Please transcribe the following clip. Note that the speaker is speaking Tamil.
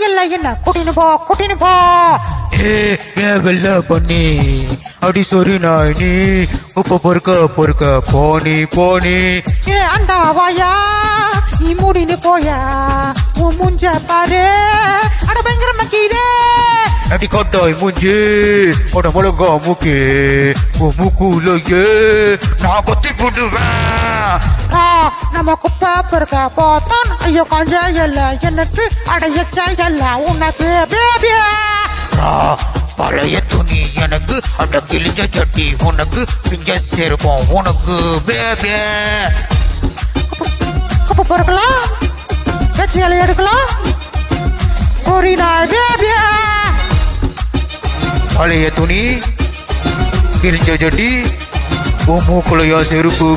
இல்ல என்ன கூட்டின்னு போ ஏன் வெள்ள பண்ணி அடி சொரி நாய் நீ உப்ப பொறுக்க போனி அந்த வாயா நீ மூடின்னு போயா உன் மூஞ்ச பாரு அட பயங்கர மக்கீதே அடி கொட்டாய் மூஞ்சி உட முழங்கா மூக்கே உன் மூக்குலயே நான் கொத்தி போட்டுவேன் நம்ம குப்பை பொறுக்க போத்தான் ஐயோ கொஞ்சம் இல்ல எனக்கு அடையச்ச இல்ல உனக்கு பழைய துணி எனக்கு அந்த கிழிஞ்ச சட்டி உனக்கு பிஞ்ச சேர்ப்போம் உனக்கு குப்பை பொறுக்கலாம் கச்சி இலை எடுக்கலாம் ஒரு நாள் பழைய துணி கிழிஞ்ச சட்டி உன் மூக்குலையா செருப்பு